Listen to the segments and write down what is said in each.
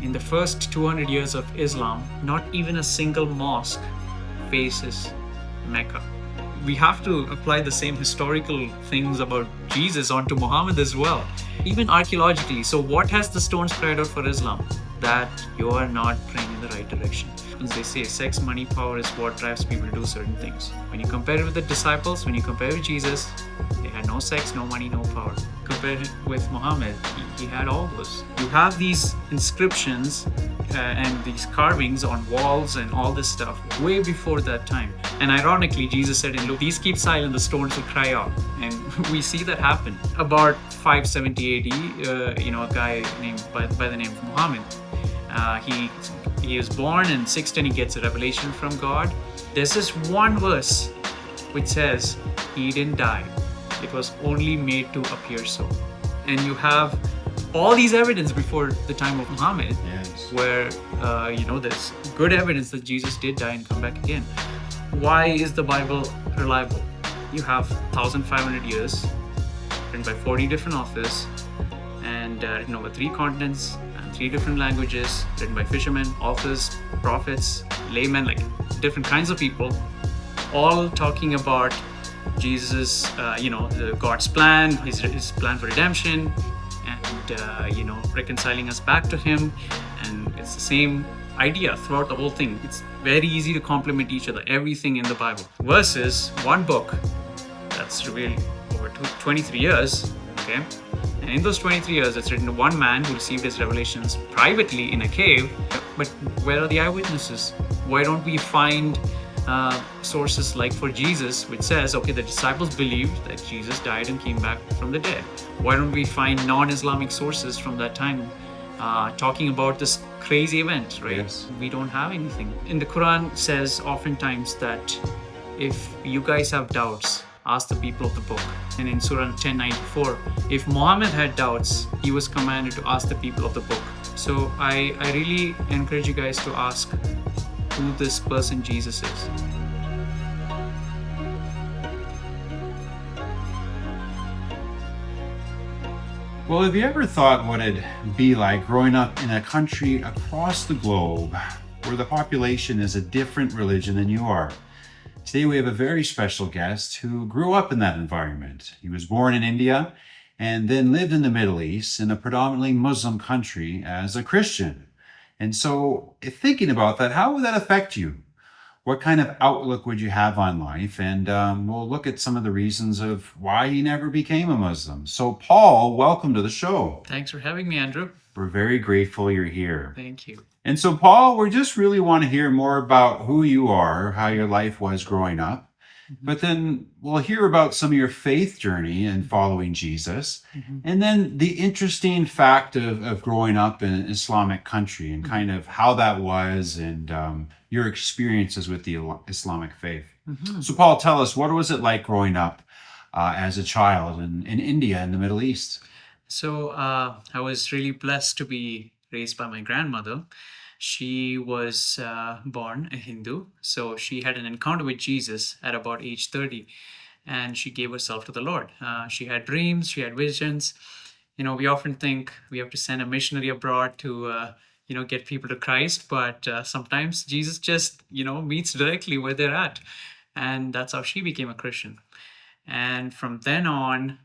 in the first 200 years of Islam, not even a single mosque faces Mecca. We have to apply the same historical things about Jesus onto Muhammad as well, even archaeologically. So, what has the stones cried out for Islam? That you are not praying in the right direction. As they say, sex, money, power is what drives people to do certain things. When you compare it with the disciples, when you compare it with Jesus, they had no sex, no money, no power. Compare it with Muhammad, he had all those. You have these inscriptions and these carvings on walls and all this stuff way before that time. And ironically, Jesus said in Luke, "These keep silent, the stones will cry out." And we see that happen. About 570 AD, a guy named by the name of Muhammad, he is born, and 610 he gets a revelation from God. There's this one verse which says he didn't die. It was only made to appear so. And you have all these evidence before the time of Muhammad, Yes. where there's good evidence that Jesus did die and come back again. Why is the Bible reliable? You have 1,500 years, written by 40 different authors, and written over 3 continents and 3 different languages, written by fishermen, authors, prophets, laymen, like different kinds of people, all talking about Jesus, God's plan, his plan for redemption, and reconciling us back to Him. And it's the same idea throughout the whole thing. It's very easy to complement each other, everything in the Bible. Versus one book that's revealed over 23 years, okay? And in those 23 years, it's written to one man who received his revelations privately in a cave. But where are the eyewitnesses? Why don't we find sources like for Jesus, which says, okay, the disciples believed that Jesus died and came back from the dead? Why don't we find non-Islamic sources from that time talking about this crazy event, right? Yes. We don't have anything. And the Quran says oftentimes that if you guys have doubts, ask the people of the book. And in Surah 1094, if Muhammad had doubts, he was commanded to ask the people of the book. So I really encourage you guys to ask who this person Jesus is. Well, have you ever thought what it'd be like growing up in a country across the globe where the population is a different religion than you are? Today we have a very special guest who grew up in that environment. He was born in India and then lived in the Middle East in a predominantly Muslim country as a Christian. And so, thinking about that, how would that affect you? What kind of outlook would you have on life? And we'll look at some of the reasons of why he never became a Muslim. So, Paul, welcome to the show. Thanks for having me, Andrew. We're very grateful you're here. Thank you. And so, Paul, we just really want to hear more about who you are, how your life was growing up. But then we'll hear about some of your faith journey in following Jesus. And then the interesting fact of growing up in an Islamic country and kind of how that was and your experiences with the Islamic faith. So, Paul, tell us, what was it like growing up as a child in India in the Middle East? So I was really blessed to be raised by my grandmother. She was born a Hindu, so she had an encounter with Jesus at about age 30, and she gave herself to the Lord. She had dreams, she had visions. We often think we have to send a missionary abroad to, get people to Christ, but sometimes Jesus just, meets directly where they're at, and that's how she became a Christian. And from then on,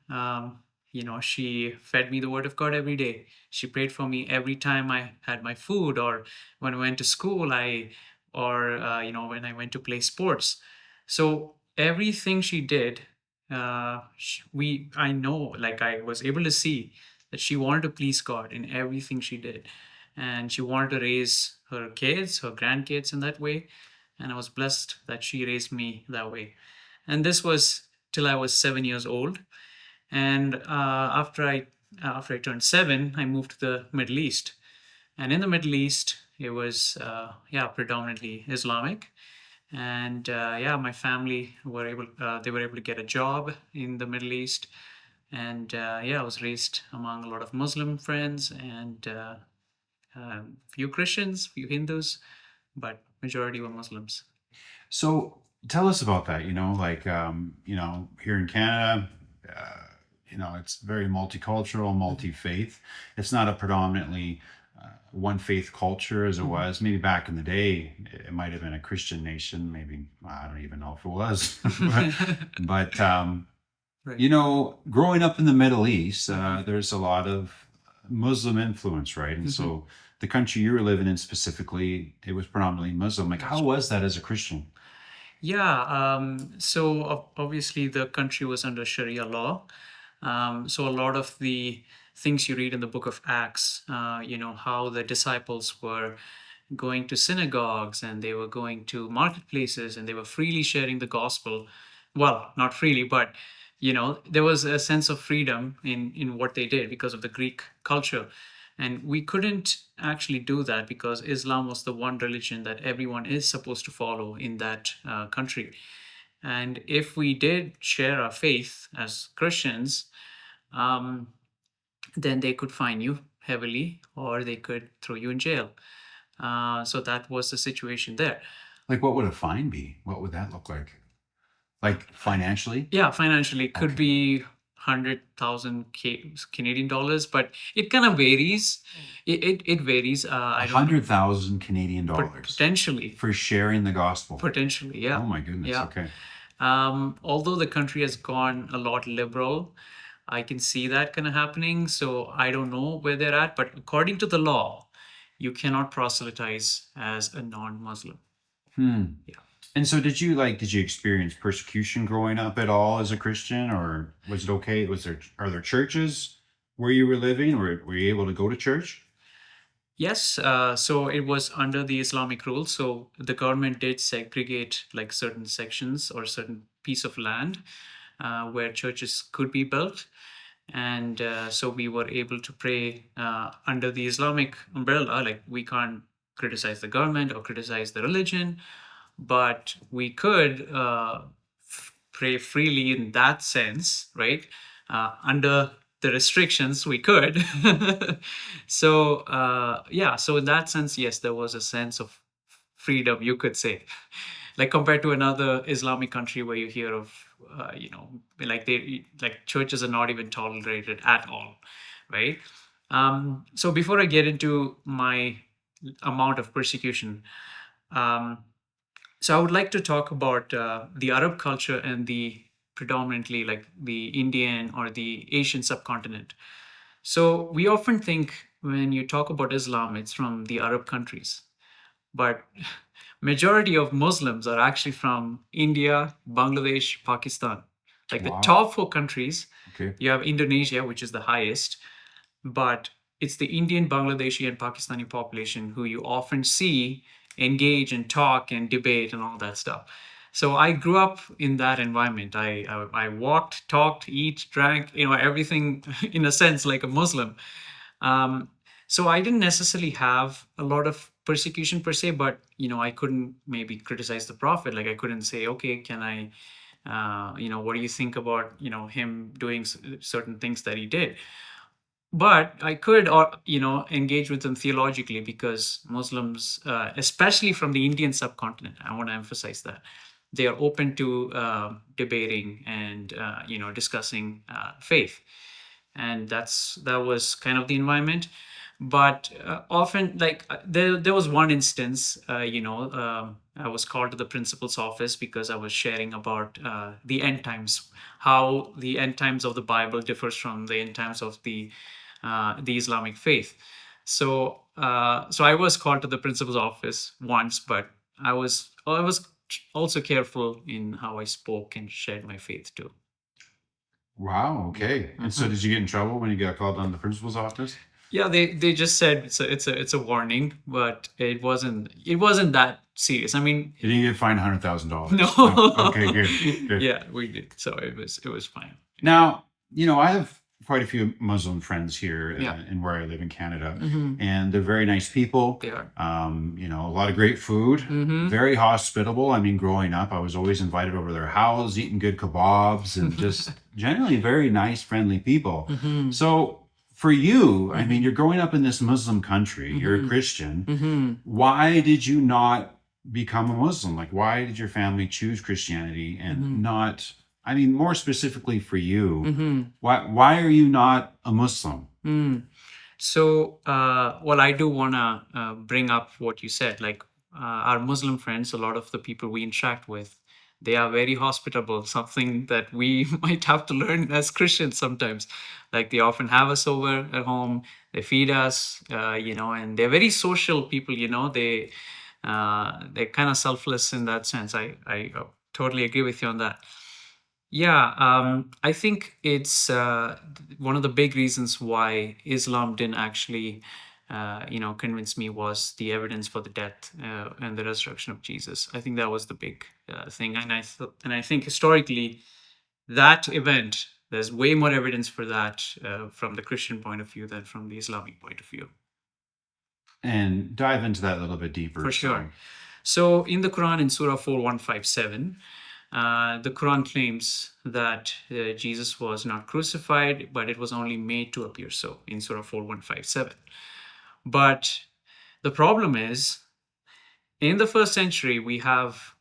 she fed me the word of God every day. She prayed for me every time I had my food, or when I went to school, when I went to play sports. So everything she did, I was able to see that she wanted to please God in everything she did. And she wanted to raise her kids, her grandkids in that way. And I was blessed that she raised me that way. And this was till I was 7 years old. And after I turned 7, I moved to the Middle East. And in the Middle East, it was predominantly Islamic. And my family were able to get a job in the Middle East. And I was raised among a lot of Muslim friends and few Christians, few Hindus, but majority were Muslims. So tell us about that, here in Canada, it's very multicultural, multi-faith. It's not a predominantly one faith culture as it was. Maybe back in the day, it might have been a Christian nation. Maybe, I don't even know if it was. But Right. you know, growing up in the Middle East, there's a lot of Muslim influence, right? And so the country you were living in specifically, it was predominantly Muslim. Like, how was that as a Christian? Yeah, so obviously the country was under Sharia law. So a lot of the things you read in the book of Acts, how the disciples were going to synagogues and they were going to marketplaces and they were freely sharing the gospel. Well, not freely, but there was a sense of freedom in what they did because of the Greek culture. And we couldn't actually do that because Islam was the one religion that everyone is supposed to follow in that country. And if we did share our faith as Christians, um, then they could fine you heavily or they could throw you in jail. So that was the situation there. Like, what would a fine be? What would that look like? Like financially? Yeah, financially, it could be 100,000 Canadian dollars, but it kind of varies. It varies. I don't know. 100,000 Canadian dollars Potentially. for sharing the gospel. Potentially, yeah. Oh my goodness. Yeah. Okay. Although the country has gone a lot liberal, I can see that kind of happening. So I don't know where they're at, but according to the law, you cannot proselytize as a non-Muslim. Yeah. And so did you experience persecution growing up at all as a Christian, or was it okay? Are there churches where you were living, or were you able to go to church? Yes, so it was under the Islamic rule. So the government did segregate like certain sections or certain piece of land where churches could be built. And so we were able to pray under the Islamic umbrella. Like we can't criticize the government or criticize the religion, but we could pray freely in that sense, right? Under the restrictions, we could. So, so in that sense, yes, there was a sense of freedom, you could say. Like compared to another Islamic country where you hear of, like churches are not even tolerated at all, right? So before I get into my amount of persecution, so I would like to talk about the Arab culture and the predominantly like the Indian or the Asian subcontinent. So we often think when you talk about Islam, it's from the Arab countries, but majority of Muslims are actually from India, Bangladesh, Pakistan. Like the Wow. top four countries, Okay. you have Indonesia, which is the highest, but it's the Indian, Bangladeshi, and Pakistani population who you often see engage and talk and debate and all that stuff. So I grew up in that environment. I walked, talked, eat, drank, everything in a sense like a Muslim. So I didn't necessarily have a lot of persecution per se, but I couldn't maybe criticize the prophet. Like I couldn't say, okay, can I, what do you think about him doing certain things that he did? But I could, engage with them theologically because Muslims, especially from the Indian subcontinent, I want to emphasize that they are open to debating and discussing faith, and that was kind of the environment. But often, like there was one instance, I was called to the principal's office because I was sharing about the end times, how the end times of the Bible differs from the end times of the Islamic faith. So I was called to the principal's office once, but I was also careful in how I spoke and shared my faith too. Wow. Okay. And so did you get in trouble when you got called on the principal's office? Yeah, they just said it's a warning, but it wasn't that serious. I mean, You didn't get fined $100,000. no. Okay. Good. Yeah, we did. So it was fine. Now, I have quite a few Muslim friends here Yeah. in where I live in Canada, Mhm. and they're very nice people. They are. A lot of great food, Mhm. very hospitable. I mean, growing up, I was always invited over to their house, eating good kebabs, and just generally very nice, friendly people. Mhm. So for you, I mean, you're growing up in this Muslim country, you're a Christian. Mhm. Why did you not become a Muslim? Like, why did your family choose Christianity and not, I mean, more specifically for you, Mhm. why are you not a Muslim? Mm. So, well, I do want to bring up what you said. Like our Muslim friends, a lot of the people we interact with, they are very hospitable, something that we might have to learn as Christians sometimes. Like they often have us over at home, they feed us, and they're very social people, they're kind of selfless in that sense. I totally agree with you on that. Yeah, I think it's one of the big reasons why Islam didn't actually, convince me was the evidence for the death and the resurrection of Jesus. I think that was the big thing, and I think historically that event, there's way more evidence for that from the Christian point of view than from the Islamic point of view. And dive into that a little bit deeper. For sure. So in the Quran, in Surah 4157, the Quran claims that Jesus was not crucified, but it was only made to appear so in Surah 4157. But the problem is, in the first century, we have,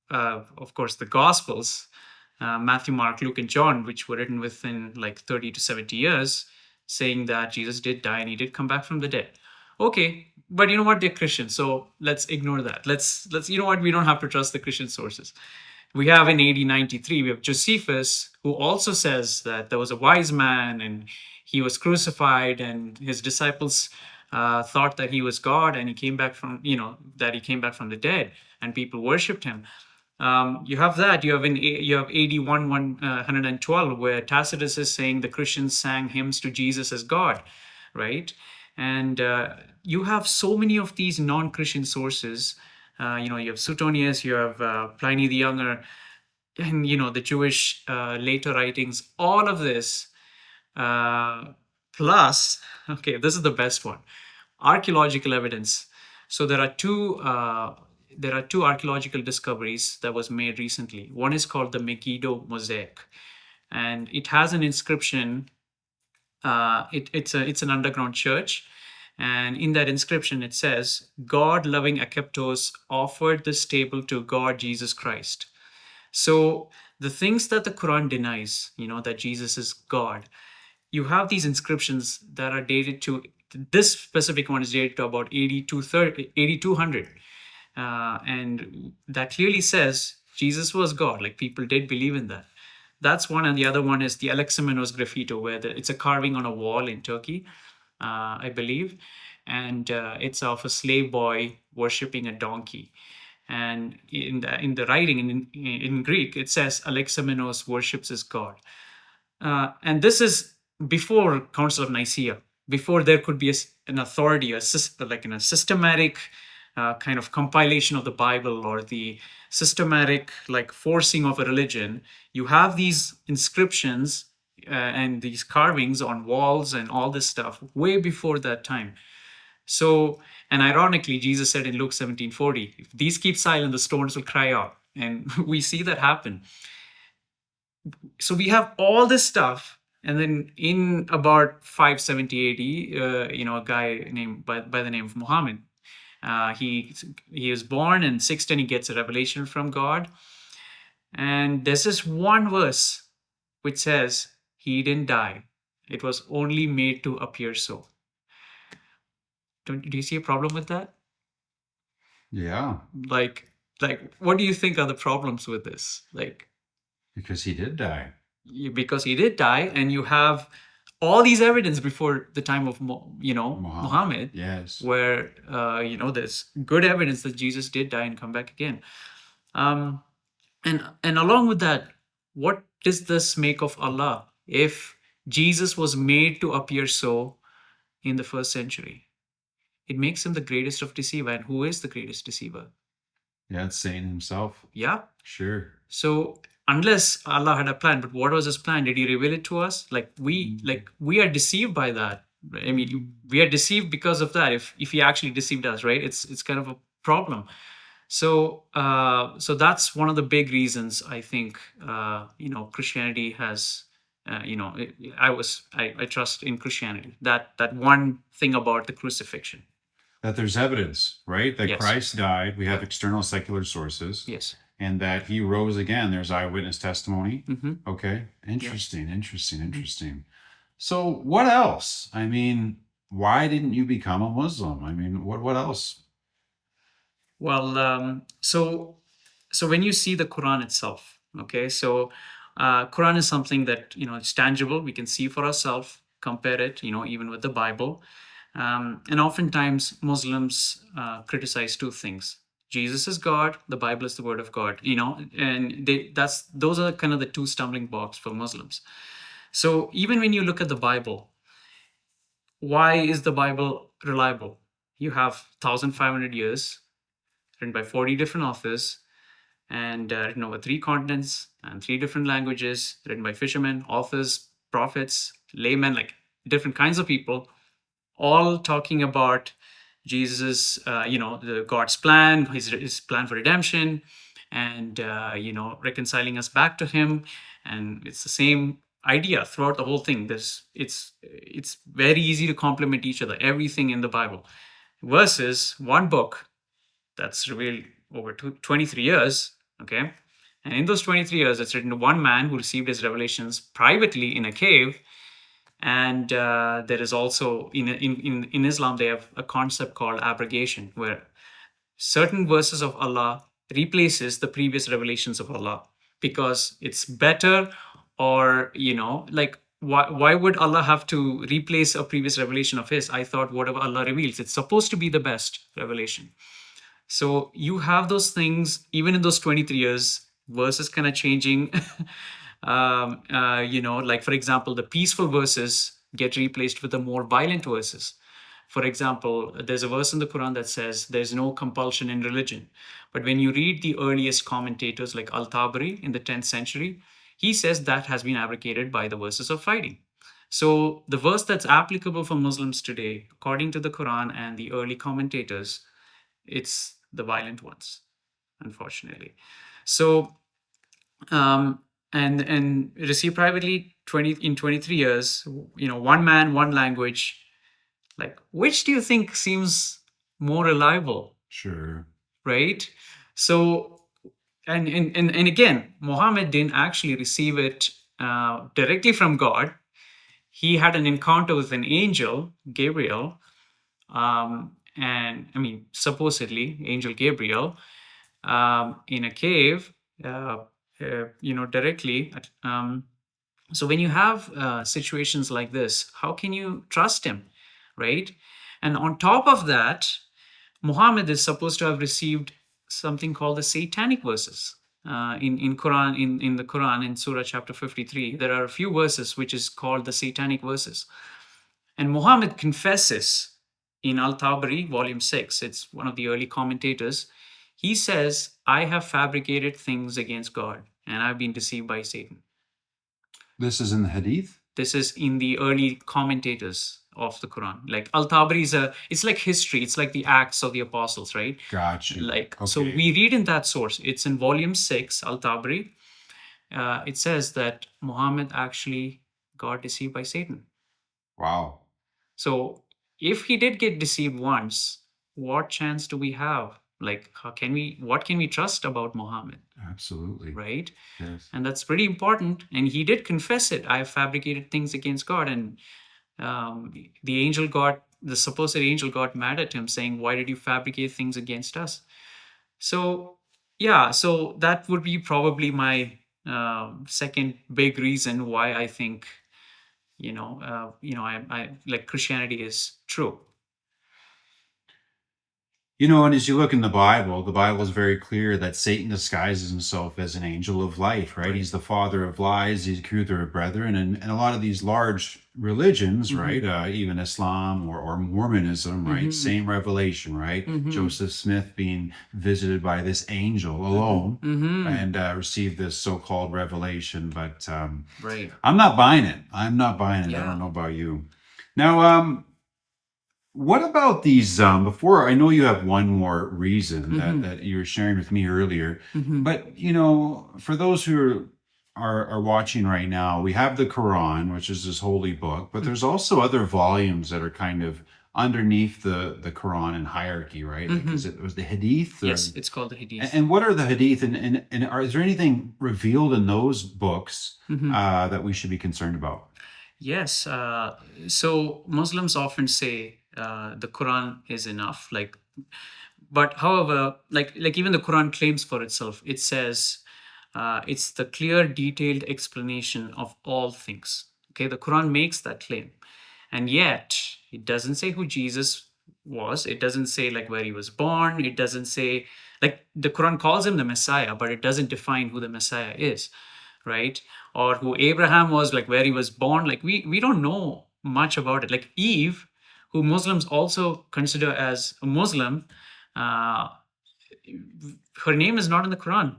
of course, the Gospels, Matthew, Mark, Luke, and John, which were written within like 30 to 70 years, saying that Jesus did die and he did come back from the dead. Okay, but you know what? They're Christians, so let's ignore that. Let's you know what? We don't have to trust the Christian sources. We have in AD 93, we have Josephus, who also says that there was a wise man and he was crucified, and his disciples thought that he was God, and he came back from, that he came back from the dead, and people worshipped him. You have that. You have AD 112, where Tacitus is saying the Christians sang hymns to Jesus as God, right? And you have so many of these non-Christian sources. You have Suetonius, you have Pliny the Younger, and the Jewish later writings. All of this, plus, okay, this is the best one: archaeological evidence. So there are two archaeological discoveries that was made recently. One is called the Megiddo mosaic, and it has an inscription. It's an underground church, and in that inscription it says, "God-loving Akeptos offered this table to God Jesus Christ." So the things that the Quran denies, that Jesus is God, you have these inscriptions that are dated to, this specific one is dated to about 8200. And that clearly says Jesus was God. Like, people did believe in that. That's one. And the other one is the Alexamenos graffito, where it's a carving on a wall in Turkey, I believe. And it's of a slave boy worshipping a donkey. And in the writing in Greek, it says Alexamenos worships his God. And this is before Council of Nicaea, before there could be an authority, a systematic kind of compilation of the Bible, or the systematic forcing of a religion. You have these inscriptions and these carvings on walls and all this stuff way before that time. So, and ironically, Jesus said in Luke 17:40, if these keep silent, the stones will cry out. And we see that happen. So we have all this stuff. And then in about 570 AD, a guy named by the name of Muhammad, he is born, and 610 he gets a revelation from God. And there's this one verse which says he didn't die. It was only made to appear so. Do you see a problem with that? Yeah. Like, what do you think are the problems with this? Because he did die. Because he did die, and you have all these evidence before the time of Muhammad. Yes. Where there's good evidence that Jesus did die and come back again. And along with that, what does this make of Allah if Jesus was made to appear so in the first century? It makes him the greatest of deceiver. And who is the greatest deceiver? Yeah, it's Satan himself. Yeah. Sure. So unless Allah had a plan, but what was his plan? Did he reveal it to us? We are deceived by that. I mean, we are deceived because of that. If he actually deceived us, right? It's kind of a problem. So that's one of the big reasons I think Christianity has. I trust in Christianity. That one thing about the crucifixion. That there's evidence, right? That Yes. Christ died. We have external secular sources. Yes. And that he rose again. There's eyewitness testimony. Mm-hmm. Okay. Interesting. So what else? I mean, why didn't you become a Muslim? I mean, what else? Well, so when you see the Quran itself, okay, so Quran is something that it's tangible. We can see for ourselves, compare it, even with the Bible. And oftentimes Muslims criticize two things: Jesus is God, the Bible is the Word of God. And those are kind of the two stumbling blocks for Muslims. So even when you look at the Bible, why is the Bible reliable? You have 1,500 years written by 40 different authors and written over three continents and three different languages, written by fishermen, authors, prophets, laymen, like different kinds of people, all talking about Jesus, the God's plan, his plan for redemption, and reconciling us back to Him. And it's the same idea throughout the whole thing. It's very easy to complement each other. Everything in the Bible versus one book that's revealed over 23 years, okay? And in those 23 years, it's written to one man who received his revelations privately in a cave. And there is also, in Islam, they have a concept called abrogation, where certain verses of Allah replaces the previous revelations of Allah because it's better, or, like, why would Allah have to replace a previous revelation of His? I thought whatever Allah reveals, it's supposed to be the best revelation. So you have those things, even in those 23 years, verses kind of changing. Like, for example, the peaceful verses get replaced with the more violent verses. For example, there's a verse in the Quran that says there's no compulsion in religion. But when you read the earliest commentators like Al-Tabari in the 10th century, he says that has been abrogated by the verses of fighting. So the verse that's applicable for Muslims today, according to the Quran and the early commentators, it's the violent ones, unfortunately. So, and received privately 23 years, one man, one language. Like, which do you think seems more reliable? Sure. Right? So, and again, Muhammad didn't actually receive it directly from God. He had an encounter with an angel, Gabriel, and I mean, supposedly, Angel Gabriel, in a cave, directly. So when you have situations like this, how can you trust him, right? And on top of that, Muhammad is supposed to have received something called the satanic verses. In Quran, in the Quran, in Surah chapter 53, there are a few verses which is called the satanic verses. And Muhammad confesses in Al-Tabari, volume 6, it's one of the early commentators. He says, I have fabricated things against God, and I've been deceived by Satan. This is in the Hadith? This is in the early commentators of the Quran. Like Al-Tabari it's like history. It's like the Acts of the Apostles, right? Gotcha. Like, okay. So we read in that source. It's in volume 6, Al-Tabari. It says that Muhammad actually got deceived by Satan. Wow. So if he did get deceived once, what chance do we have? Like, what can we trust about Muhammad? Absolutely. Right? Yes. And that's pretty important. And he did confess it. I have fabricated things against God. And the supposed angel got mad at him, saying, why did you fabricate things against us? So, yeah, so that would be probably my second big reason why I think, I like Christianity is true. And as you look in the Bible is very clear that Satan disguises himself as an angel of light, right? He's the father of lies, he's the accuser of brethren, and a lot of these large religions, Mm-hmm. right? Even Islam or Mormonism, right? Mm-hmm. Same revelation, right? Mm-hmm. Joseph Smith being visited by this angel alone Mm-hmm. and received this so-called revelation, but Right. I'm not buying it. I'm not buying it. I Yeah. don't know about you. Now, what about these? Before I know you have one more reason Mm-hmm. that you were sharing with me earlier, Mm-hmm. but for those who are watching right now, we have the Quran, which is this holy book, but there's also other volumes that are kind of underneath the Quran in hierarchy, right? Like, Mhm. it was the Hadith? Yes, it's called the Hadith. And what are the Hadith? And is there anything revealed in those books Mhm. that we should be concerned about? Yes. So Muslims often say the Quran is enough. But however, like even the Quran claims for itself, it says it's the clear, detailed explanation of all things. Okay, the Quran makes that claim, and yet it doesn't say who Jesus was. It doesn't say like where he was born. It doesn't say like the Quran calls him the Messiah, but it doesn't define who the Messiah is, right? Or who Abraham was, like where he was born. Like we don't know much about it. Like Eve, who Muslims also consider as a Muslim, uh, her name is not in the Quran.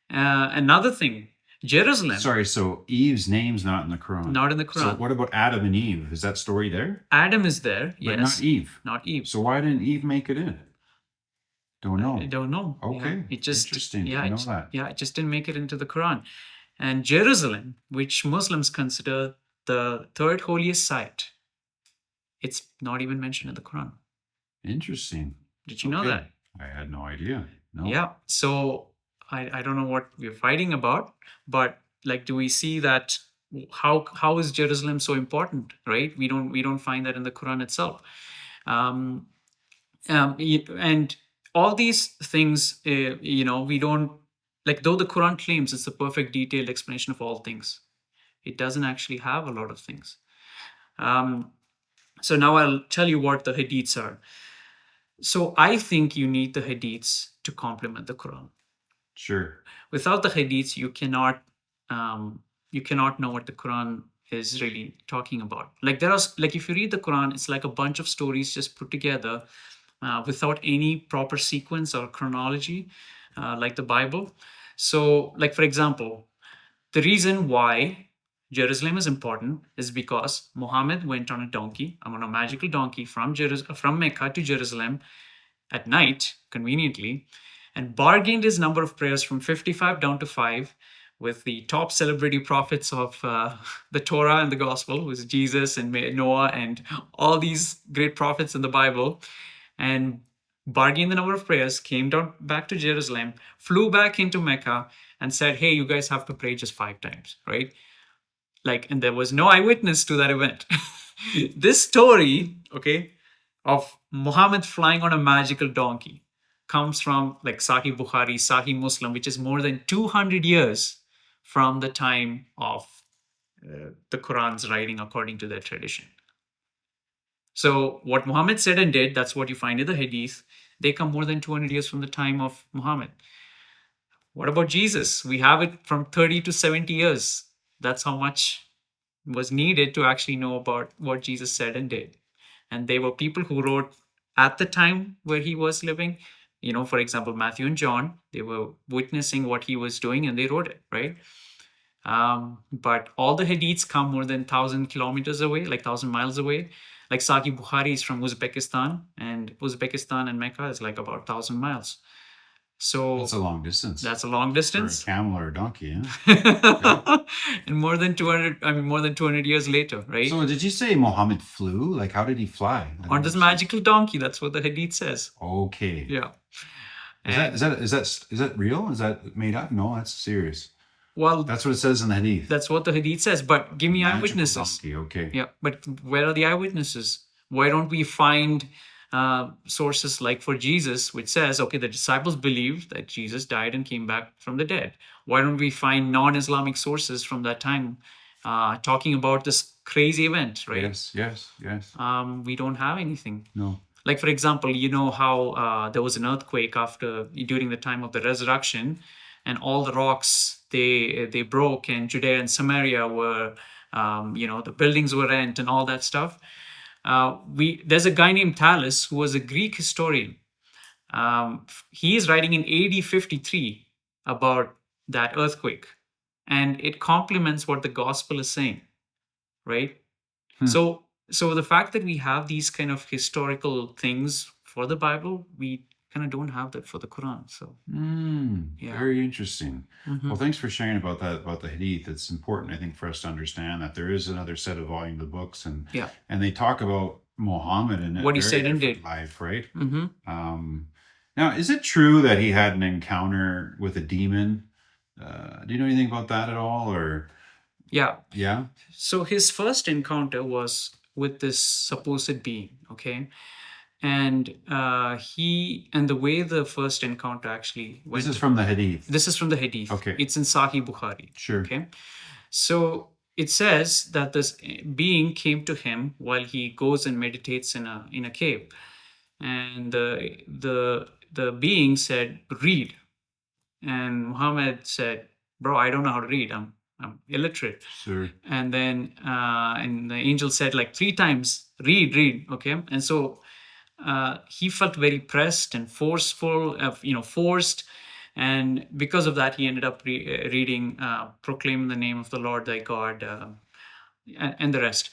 Another thing, Jerusalem, Sorry, so Eve's name's not in the Quran. not in the So Quran. what about Adam and Eve? Is that story there? Adam is there, But yes, not Eve. not Eve. So why didn't Eve make it in? Don't know. I don't know. Okay. Yeah, it just Interesting. yeah, I know that. yeah, it just didn't make it into the Quran. And Jerusalem, which Muslims consider the third holiest site, it's not even mentioned in the Quran. Interesting. Did you know Okay. that? I had no idea. No. Yeah. So I don't know what we're fighting about, but like, do we see that? How is Jerusalem so important? Right? We don't find that in the Quran itself. Um, and all these things, we don't like. Though the Quran claims it's the perfect detailed explanation of all things, it doesn't actually have a lot of things. So now I'll tell you what the hadiths are. So I think you need the hadiths to complement the Quran. Sure. Without the hadiths, you cannot know what the Quran is really talking about. Like if you read the Quran, it's like a bunch of stories just put together without any proper sequence or chronology, like the Bible. So, like for example, the reason why Jerusalem is important is because Muhammad went on a donkey, on a magical donkey from Mecca to Jerusalem at night, conveniently, and bargained his number of prayers from 55 down to 5 with the top celebrity prophets of the Torah and the Gospel, who is Jesus and Noah and all these great prophets in the Bible, and bargained the number of prayers, came down back to Jerusalem, flew back into Mecca, and said, "Hey, you guys have to pray just 5 times," right? Like, and there was no eyewitness to that event. This story, okay, of Muhammad flying on a magical donkey comes from like Sahih Bukhari, Sahih Muslim, which is more than 200 years from the time of the Quran's writing according to their tradition. So what Muhammad said and did, that's what you find in the Hadith. They come more than 200 years from the time of Muhammad. What about Jesus? We have it from 30 to 70 years. That's how much was needed to actually know about what Jesus said and did. And they were people who wrote at the time where he was living. For example, Matthew and John, they were witnessing what he was doing and they wrote it, right? But all the hadiths come more than 1,000 kilometers away, like 1,000 miles away. Like Sahih Bukhari is from Uzbekistan, and Uzbekistan and Mecca is like about 1,000 miles. So That's a long distance. that's a long For a distance. camel or a donkey, yeah. And more than 200 years later, right? So did you say Muhammad flew? Like, how did he fly? On this magical donkey, that's what the hadith says. Okay. Yeah. Is that real? Is that made up? No, that's serious. Well, That's what it says in the Hadith. that's what the hadith says. But give me Magical eyewitnesses. donkey, okay. Yeah, but where are the eyewitnesses? Why don't we find sources like for Jesus, which says, okay, the disciples believed that Jesus died and came back from the dead? Why don't we find non-Islamic sources from that time talking about this crazy event, right? Yes. We don't have anything. No. Like, for example, you know how there was an earthquake during the time of the resurrection, and all the rocks they broke, and Judea and Samaria were, the buildings were rent and all that stuff. There's a guy named Thales who was a Greek historian. He is writing in AD 53 about that earthquake, and it complements what the gospel is saying, right? So the fact that we have these kind of historical things for the Bible, we kind of don't have that for the Quran. So yeah. Very interesting. Mhm. Well, thanks for sharing about that, about the Hadith. It's important, I think, for us to understand that there is another set of volume of books, and Yeah. and they talk about Muhammad and What he said and did. life, right? Mhm. Now, is it true that he had an encounter with a demon? Do you know anything about that at all, or Yeah. Yeah. So his first encounter was with this supposed being, okay? And the way the first encounter actually This went. is from the Hadith. This is from the Hadith. Okay. It's in Sahih Bukhari. Sure. Okay. So it says that this being came to him while he goes and meditates in a cave, and the being said, "Read." And Muhammad said, "Bro, I don't know how to read. I'm illiterate." Sure. And then and the angel said like 3 times, "Read, read." Okay. And so he felt very pressed and forceful, forced. And because of that, he ended up reading, "Proclaim the name of the Lord thy God," and the rest.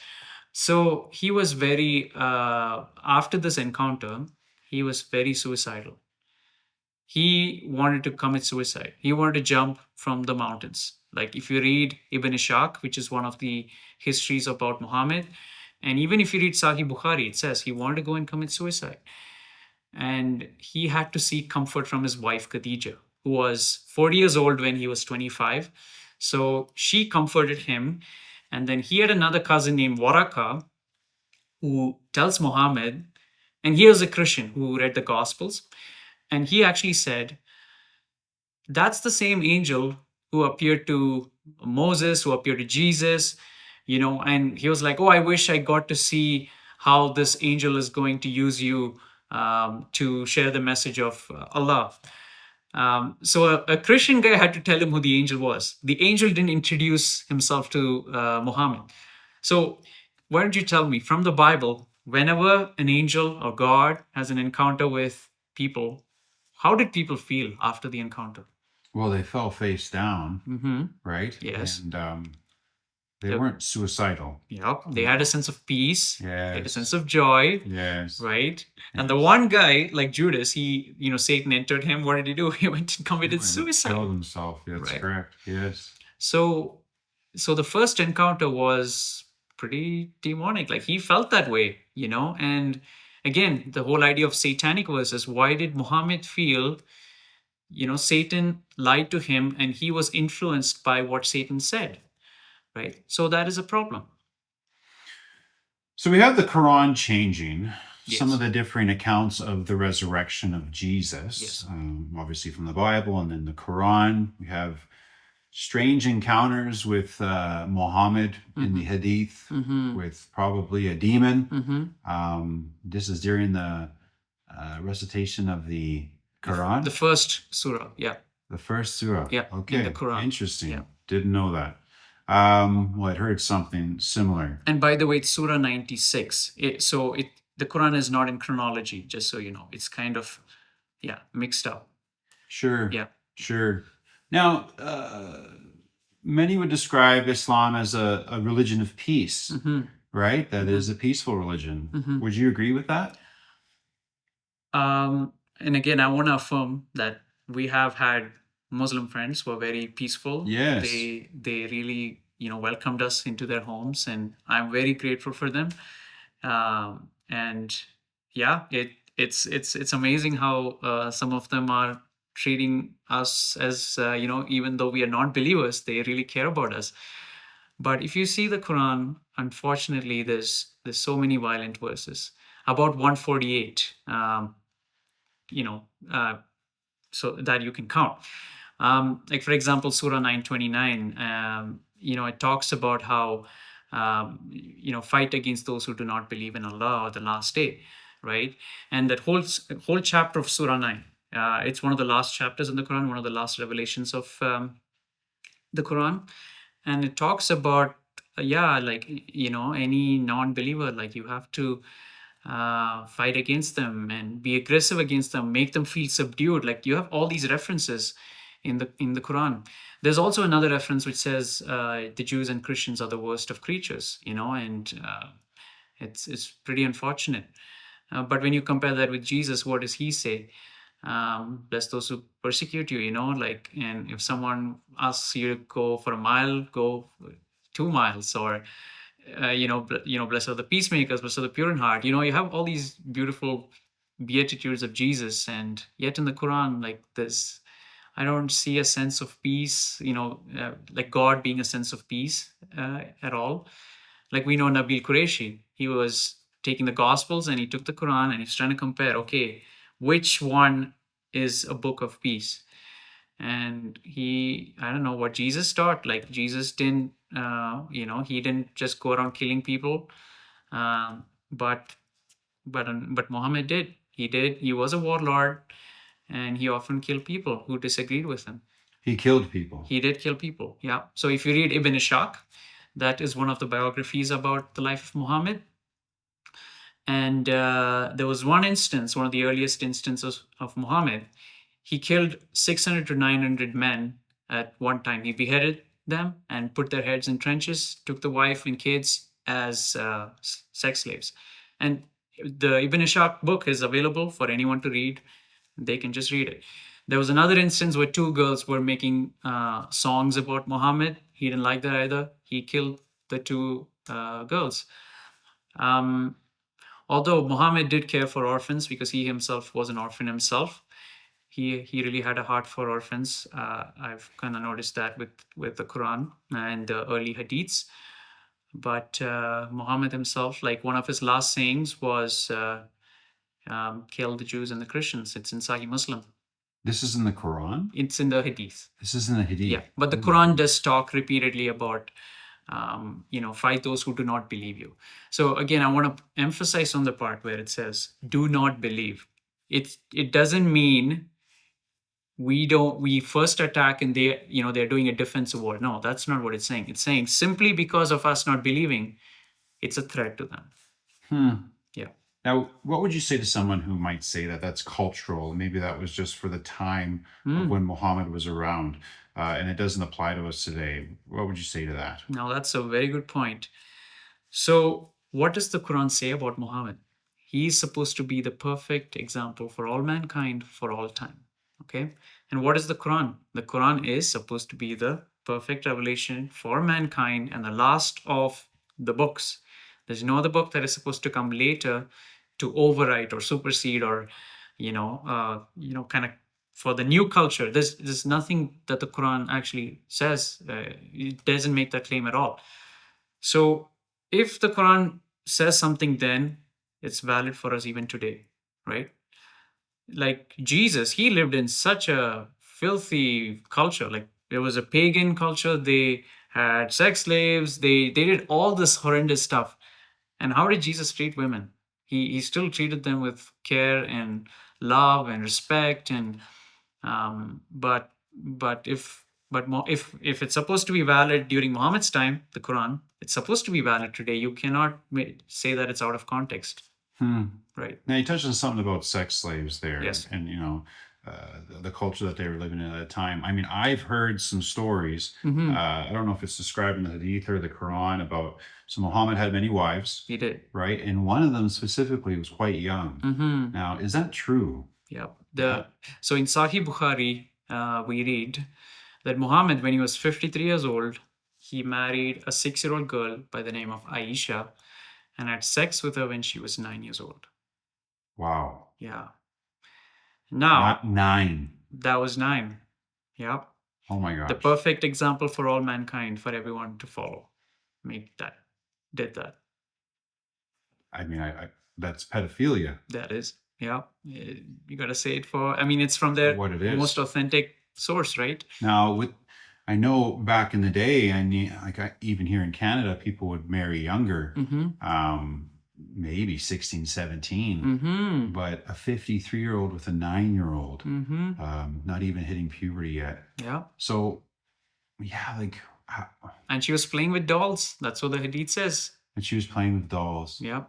So he was after this encounter, he was very suicidal. He wanted to commit suicide. He wanted to jump from the mountains. Like if you read Ibn Ishaq, which is one of the histories about Muhammad, and even if you read Sahih Bukhari, it says he wanted to go and commit suicide. And he had to seek comfort from his wife, Khadija, who was 40 years old when he was 25. So she comforted him. And then he had another cousin named Waraka, who tells Muhammad, and he was a Christian who read the Gospels. And he actually said, that's the same angel who appeared to Moses, who appeared to Jesus, and he was like, oh, I wish I got to see how this angel is going to use you to share the message of Allah. So a Christian guy had to tell him who the angel was. The angel didn't introduce himself to Muhammad. So why don't you tell me, from the Bible, whenever an angel or God has an encounter with people, how did people feel after the encounter? Well, they fell face down, Mm-hmm. right? Yes. And they weren't suicidal. Yep. They had a sense of peace. Yes. They had a sense of joy. Yes. Right. And the one guy, like Judas, Satan entered him. What did he do? He went and committed suicide. Killed himself. That's correct. Yes. So the first encounter was pretty demonic. Like he felt that way, and again, the whole idea of satanic verses, why did Muhammad feel, Satan lied to him and he was influenced by what Satan said, right? So that is a problem. So we have the Quran changing some Yes. of the different accounts of the resurrection of Jesus, Yes. Obviously from the Bible and then the Quran. We have strange encounters with Muhammad in the Hadith, with probably a demon. This is during the recitation of the Quran. The first surah, yeah. The first surah. Yeah, Okay. in the Quran. Interesting. Yeah. Didn't know that. Well, I'd heard something similar. And by the way, it's Surah 96. The Quran is not in chronology, just so you know. It's kind of, mixed up. Sure. Yeah. Sure. Now, many would describe Islam as a religion of peace, right? That is a peaceful religion. Would you agree with that? And again, I want to affirm that we have had Muslim friends who are very peaceful. Yes. They really, welcomed us into their homes, and I'm very grateful for them. And yeah, it's amazing how some of them are treating us as, even though we are not believers, they really care about us. But if you see the Quran, unfortunately, there's so many violent verses. About 148, so that you can count. Like for example, Surah 929, it talks about how, fight against those who do not believe in Allah or the last day, right? And that whole chapter of Surah 9, it's one of the last chapters in the Quran, one of the last revelations of the Quran. And it talks about, any non-believer, like you have to fight against them and be aggressive against them, make them feel subdued. Like you have all these references in the Quran. There's also another reference which says the Jews and Christians are the worst of creatures, and it's pretty unfortunate. But when you compare that with Jesus, what does he say? Bless those who persecute you, and if someone asks you to go for a mile, go 2 miles, or blessed are the peacemakers, blessed are the pure in heart. You have all these beautiful beatitudes of Jesus, and yet in the Quran, like there's I don't see a sense of peace, like God being a sense of peace at all. Like we know Nabil Qureshi, he was taking the Gospels and he took the Quran and he's trying to compare, okay, which one is a book of peace? And I don't know what Jesus taught. Like Jesus didn't, he didn't just go around killing people, um, but but Muhammad did. He did. He was a warlord, and he often killed people who disagreed with him. He killed people. He did kill people. Yeah. So if you read Ibn Ishaq, that is one of the biographies about the life of Muhammad. And there was one instance, one of the earliest instances of Muhammad. He killed 600 to 900 men at one time. He beheaded them and put their heads in trenches, took the wife and kids as sex slaves. And the Ibn Ishaq book is available for anyone to read. They can just read it. There was another instance where two girls were making songs about Muhammad. He didn't like that either. He killed the two girls. Although Muhammad did care for orphans because he himself was an orphan himself, he really had a heart for orphans. I've kind of noticed that with the Quran and the early Hadiths. But Muhammad himself, like one of his last sayings was, kill the Jews and the Christians. It's in Sahih Muslim. This is in the Quran? It's in the Hadith. This is in the Hadith? Yeah, but the Quran does talk repeatedly about, fight those who do not believe you. So again, I want to emphasize on the part where it says, do not believe. It doesn't mean we first attack and they're doing a defensive war. No, that's not what it's saying. It's saying simply because of us not believing, it's a threat to them. Yeah. Now, what would you say to someone who might say that that's cultural? Maybe that was just for the time of when Muhammad was around, and it doesn't apply to us today. What would you say to that? Now, that's a very good point. So, what does the Quran say about Muhammad? He's supposed to be the perfect example for all mankind for all time. Okay? And what is the Quran? The Quran is supposed to be the perfect revelation for mankind and the last of the books. There's no other book that is supposed to come later to overwrite or supersede or, kind of for the new culture. There's nothing that the Quran actually says. It doesn't make that claim at all. So if the Quran says something then, it's valid for us even today, right? Like Jesus, he lived in such a filthy culture. Like there was a pagan culture. They had sex slaves. They did all this horrendous stuff. And how did Jesus treat women? He still treated them with care and love and respect. And but if it's supposed to be valid during Muhammad's time, the Quran, it's supposed to be valid today. You cannot say that it's out of context. Right. Now, you touched on something about sex slaves there. Yes. And, the culture that they were living in at that time. I mean, I've heard some stories. I don't know if it's described in the Hadith or the Quran about, so Muhammad had many wives. He did. Right? And one of them specifically was quite young. Now, is that true? Yeah. So in Sahih Bukhari, we read that Muhammad, when he was 53 years old, he married a 6-year-old girl by the name of Aisha and had sex with her when she was 9 years old. Wow. Yeah. Now, Not 9. That was 9. Yeah. Oh my gosh. The perfect example for all mankind, for everyone to follow. Did that. I mean, that's pedophilia. That is. Yeah. You got to say it it's from their what it is. Most authentic source, right? Now, I know back in the day, even here in Canada, people would marry younger, maybe 16, 17, but a 53-year-old with a 9-year-old, not even hitting puberty yet. Yeah. So, yeah, and she was playing with dolls. That's what the Hadith says. And she was playing with dolls. Yeah.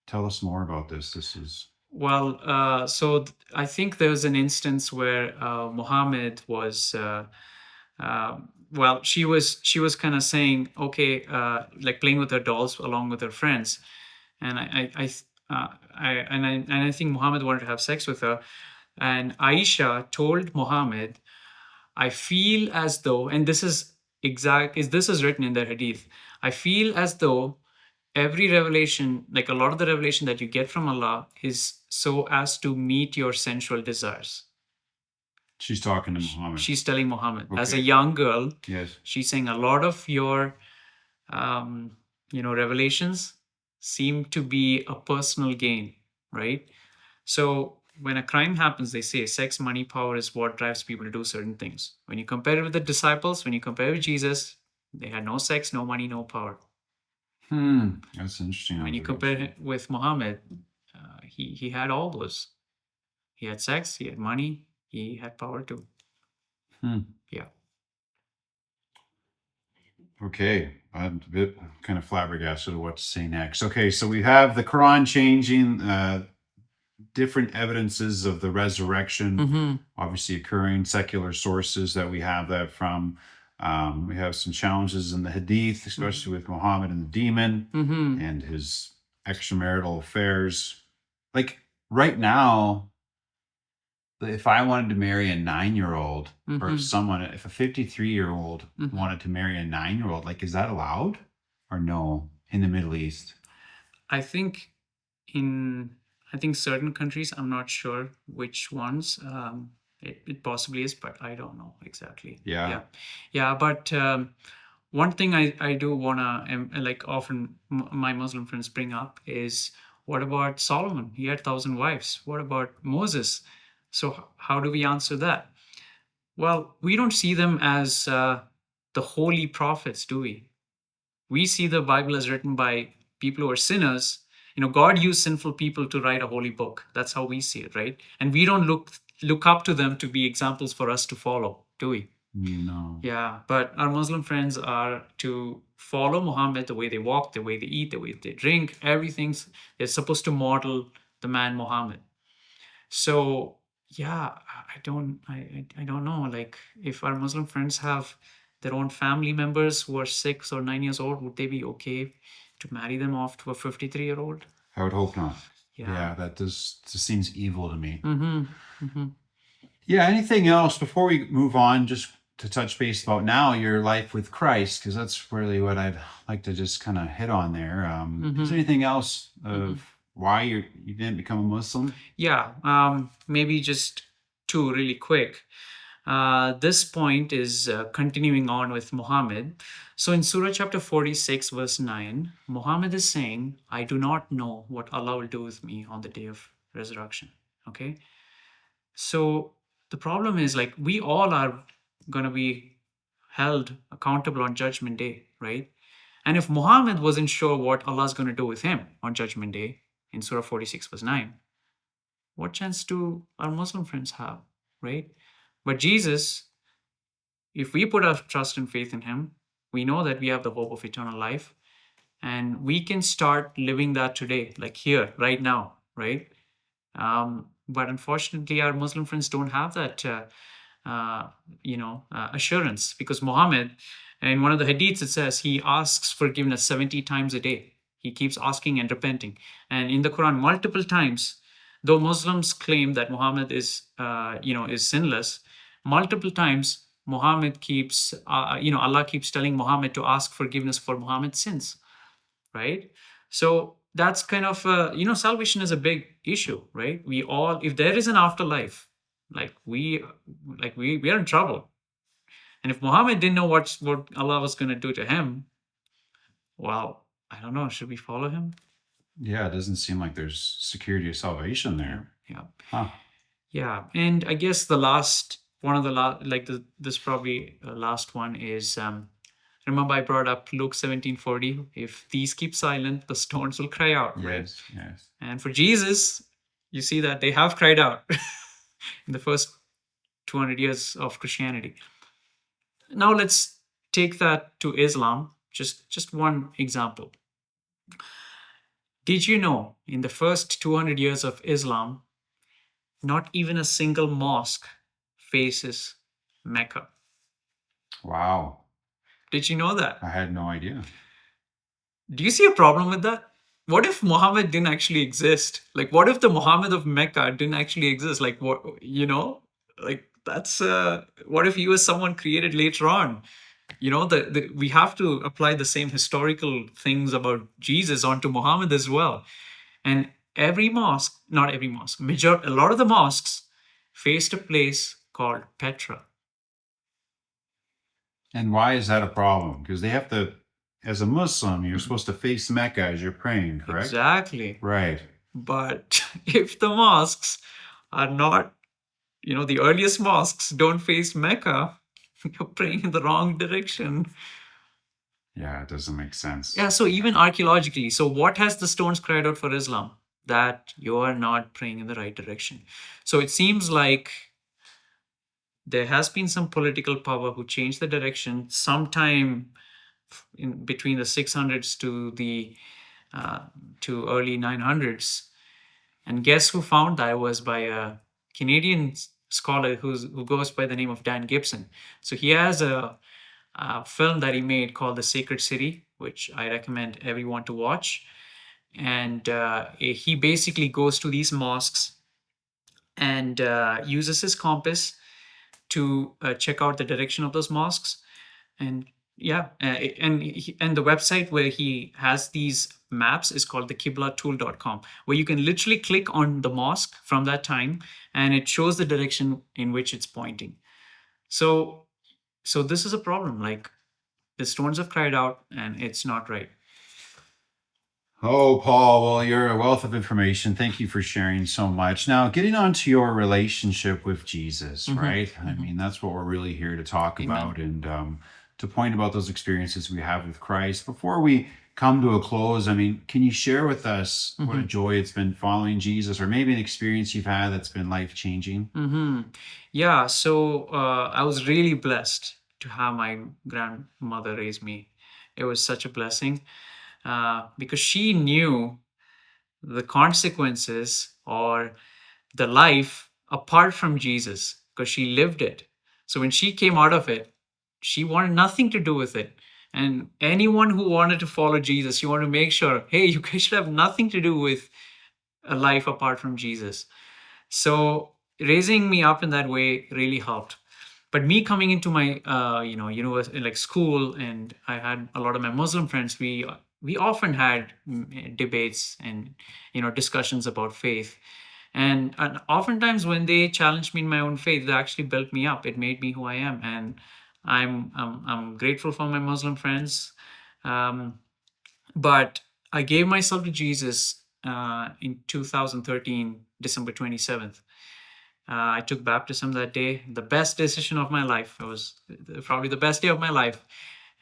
Tell us more about this. This is... Well, I think there was an instance where Muhammad was... she was kind of saying, okay, like playing with her dolls along with her friends, and I think Muhammad wanted to have sex with her, and Aisha told Muhammad, I feel as though, and this is written in the Hadith, I feel as though every revelation, like a lot of the revelation that you get from Allah, is so as to meet your sensual desires. She's talking to Muhammad. She's telling Muhammad. As a Okay. young girl, Yes. she's saying a lot of your, revelations seem to be a personal gain, right? So when a crime happens, they say sex, money, power is what drives people to do certain things. When you compare it with the disciples, when you compare it with Jesus, they had no sex, no money, no power. That's interesting. When you compare it with Muhammad, he had all those. He had sex, he had money, he had power too. Yeah. Okay, I'm a bit kind of flabbergasted of what to say next. Okay, so we have the Quran changing, different evidences of the resurrection, obviously occurring, secular sources that we have that from. We have some challenges in the Hadith, especially with Muhammad and the demon and his extramarital affairs. Like right now, if I wanted to marry a 9-year-old or if a 53-year-old wanted to marry a 9-year-old, like, is that allowed or no in the Middle East? I think certain countries, I'm not sure which ones, it possibly is, but I don't know exactly. Yeah. But one thing I do wanna like often my Muslim friends bring up is, what about Solomon? He had 1,000 wives. What about Moses? So how do we answer that? Well, we don't see them as the holy prophets, do we? We see the Bible as written by people who are sinners. God used sinful people to write a holy book. That's how we see it, right? And we don't look up to them to be examples for us to follow, do we? No. Yeah, but our Muslim friends are to follow Muhammad, the way they walk, the way they eat, the way they drink, everything's, they're supposed to model the man Muhammad. So yeah, I don't know. Like, if our Muslim friends have their own family members who are 6 or 9 years old, would they be okay to marry them off to a 53-year-old? I would hope not. Yeah. That just seems evil to me. Yeah, anything else before we move on, just to touch base about now your life with Christ, because that's really what I'd like to just kind of hit on there. Is there anything else of why you didn't become a Muslim? Yeah, maybe just two really quick. This point is continuing on with Muhammad. So in Surah chapter 46, verse 9, Muhammad is saying, I do not know what Allah will do with me on the day of resurrection. Okay? So the problem is, like, we all are going to be held accountable on Judgment Day, right? And if Muhammad wasn't sure what Allah is going to do with him on Judgment Day, in Surah 46, verse 9, what chance do our Muslim friends have, right? But Jesus, if we put our trust and faith in him, we know that we have the hope of eternal life, and we can start living that today, like here, right now, right? But unfortunately, our Muslim friends don't have that, assurance, because Muhammad, in one of the hadiths, it says he asks forgiveness 70 times a day. He keeps asking and repenting. And in the Quran, multiple times, though Muslims claim that Muhammad is sinless, multiple times Muhammad keeps, Allah keeps telling Muhammad to ask forgiveness for Muhammad's sins, right? So that's kind of, salvation is a big issue, right? We all, if there is an afterlife, we are in trouble. And if Muhammad didn't know what Allah was going to do to him, well, I don't know, should we follow him? Yeah, it doesn't seem like there's security of salvation there. Yeah. Huh. Yeah, and I guess the last one of the this probably last one is, remember I brought up Luke 17:40. If these keep silent, the stones will cry out. Right? Yes. And for Jesus, you see that they have cried out in the first 200 years of Christianity. Now let's take that to Islam. Just one example. Did you know in the first 200 years of Islam, not even a single mosque faces Mecca? Wow. Did you know that? I had no idea. Do you see a problem with that? What if Muhammad didn't actually exist? Like, what if the Muhammad of Mecca didn't actually exist? Like, what, that's, what if he was someone created later on? We have to apply the same historical things about Jesus onto Muhammad as well. And every mosque, not every mosque, a lot of the mosques faced a place called Petra. And why is that a problem? Because they have to, as a Muslim, you're supposed to face Mecca as you're praying, correct? Exactly. Right. But if the mosques are not, the earliest mosques don't face Mecca, you're praying in the wrong direction. Yeah, it doesn't make sense. Yeah, so even archaeologically, so what has the stones cried out for Islam? That you are not praying in the right direction. So it seems like there has been some political power who changed the direction sometime in between the 600s to the to early 900s. And guess who found that? Was by a Canadian scholar who goes by the name of Dan Gibson. So he has a film that he made called The Sacred City, which I recommend everyone to watch. And he basically goes to these mosques and uses his compass to check out the direction of those mosques. And yeah, and the website where he has these maps is called the kiblatool.com, where you can literally click on the mosque from that time and it shows the direction in which it's pointing. So this is a problem. Like, the stones have cried out and it's not right. Oh, Paul, well, you're a wealth of information. Thank you for sharing so much. Now, getting on to your relationship with Jesus, right? I mean, that's what we're really here to talk about and to point about those experiences we have with Christ. Before we come to a close, I mean, can you share with us what a joy it's been following Jesus, or maybe an experience you've had that's been life-changing? Yeah, so I was really blessed to have my grandmother raise me. It was such a blessing because she knew the consequences or the life apart from Jesus because she lived it. So when she came out of it, she wanted nothing to do with it. And anyone who wanted to follow Jesus, she wanted to make sure, hey, you guys should have nothing to do with a life apart from Jesus. So raising me up in that way really helped. But me coming into my university, like school, and I had a lot of my Muslim friends. We often had debates and discussions about faith, and oftentimes when they challenged me in my own faith, they actually built me up. It made me who I am, and I'm grateful for my Muslim friends. Um, but I gave myself to Jesus in 2013, December 27th. I took baptism that day, the best decision of my life. It was probably the best day of my life.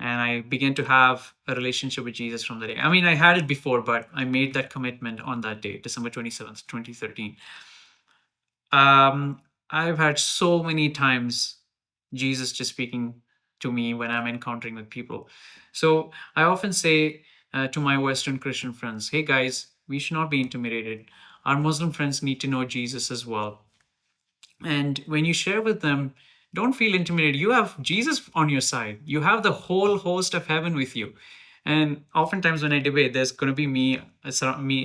And I began to have a relationship with Jesus from the day. I mean, I had it before, but I made that commitment on that day, December 27th, 2013. I've had so many times Jesus just speaking to me when I'm encountering with people. So I often say to my Western Christian friends, hey guys, we should not be intimidated. Our Muslim friends need to know Jesus as well. And when you share with them, don't feel intimidated. You have Jesus on your side. You have the whole host of heaven with you. And oftentimes when I debate, there's going to be me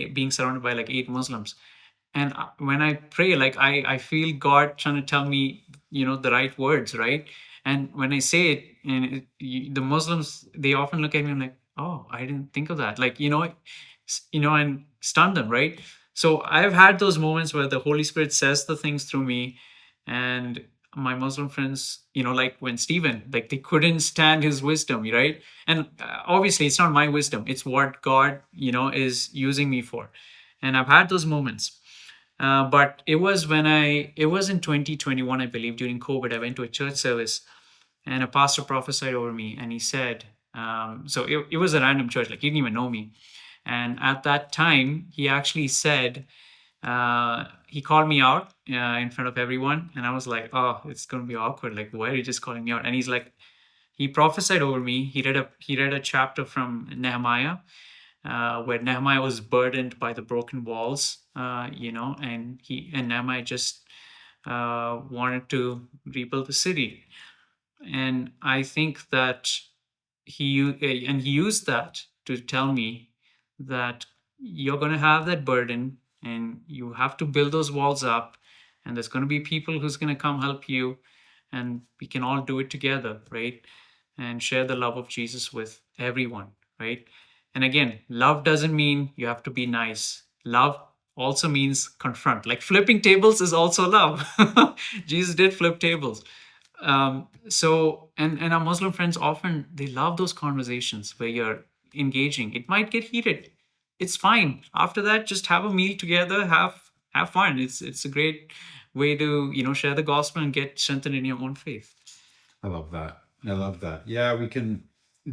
being surrounded by like 8 Muslims. And when I pray, like I feel God trying to tell me, the right words, right? And when I say it, and the Muslims, they often look at me and like, oh, I didn't think of that. Like, and stun them, right? So I've had those moments where the Holy Spirit says the things through me, and my Muslim friends, like when Stephen, like they couldn't stand his wisdom, right? And obviously, it's not my wisdom; it's what God, is using me for. And I've had those moments. But it was in 2021, I believe, during COVID, I went to a church service and a pastor prophesied over me and he said, so it was a random church, like he didn't even know me. And at that time, he actually said, he called me out in front of everyone. And I was like, oh, it's going to be awkward. Like, why are you just calling me out? And he's like, he prophesied over me. He read a chapter from Nehemiah, where Nehemiah was burdened by the broken walls, and Nehemiah just wanted to rebuild the city. And I think that he used that to tell me that you're going to have that burden and you have to build those walls up, and there's going to be people who's going to come help you, and we can all do it together, right? And share the love of Jesus with everyone, right? And again, love doesn't mean you have to be nice. Love also means confront. Like flipping tables is also love. Jesus did flip tables. And our Muslim friends often, they love those conversations where you're engaging. It might get heated. It's fine. After that, just have a meal together, have fun. It's a great way to, share the gospel and get strengthened in your own faith. I love that. I love that. Yeah, we can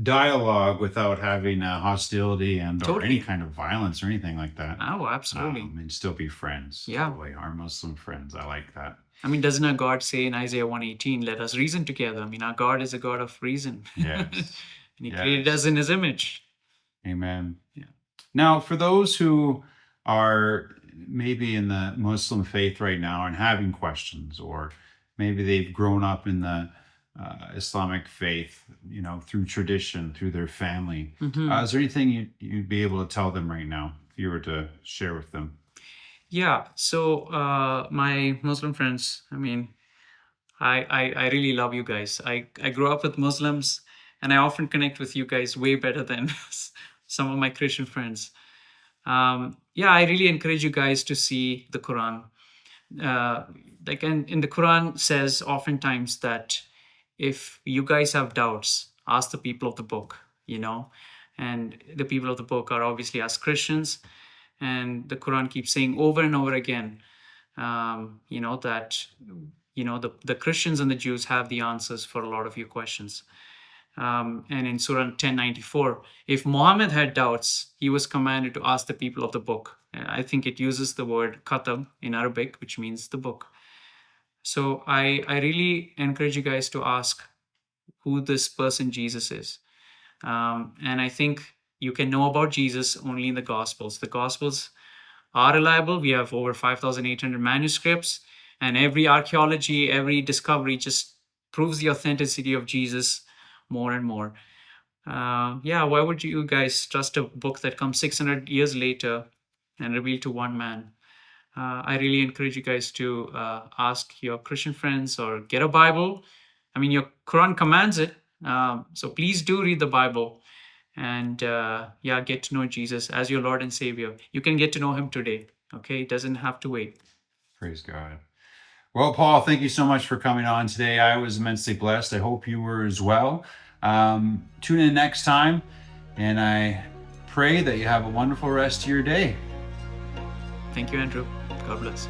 dialogue without having hostility and or Totally. any kind of violence or anything like that. Oh, absolutely. And still be friends. Yeah. Boy, our Muslim friends. I like that. I mean, doesn't our God say in Isaiah 1:18, let us reason together? I mean, our God is a God of reason. Yes. And he Yes. created us in his image. Amen. Yeah. Now, for those who are maybe in the Muslim faith right now and having questions, or maybe they've grown up in the Islamic faith, through tradition, through their family, is there anything you'd be able to tell them right now if you were to share with them? Yeah. So, my Muslim friends, I mean, I really love you guys. I grew up with Muslims, and I often connect with you guys way better than some of my Christian friends. Yeah, I really encourage you guys to see the Quran. Like in the Quran says oftentimes that if you guys have doubts, ask the people of the book, and the people of the book are obviously us Christians. And the Quran keeps saying over and over again, that, the Christians and the Jews have the answers for a lot of your questions. And in Surah 1094, if Muhammad had doubts, he was commanded to ask the people of the book. I think it uses the word katab in Arabic, which means the book. So I really encourage you guys to ask who this person Jesus is. And I think you can know about Jesus only in the Gospels. The Gospels are reliable. We have over 5,800 manuscripts, and every archaeology, every discovery just proves the authenticity of Jesus more and more. Why would you guys trust a book that comes 600 years later and revealed to one man? I really encourage you guys to ask your Christian friends or get a Bible. I mean, your Quran commands it. So please do read the Bible and get to know Jesus as your Lord and Savior. You can get to know him today. Okay, it doesn't have to wait. Praise God. Well, Paul, thank you so much for coming on today. I was immensely blessed. I hope you were as well. Tune in next time, and I pray that you have a wonderful rest of your day. Thank you, Andrew. God bless.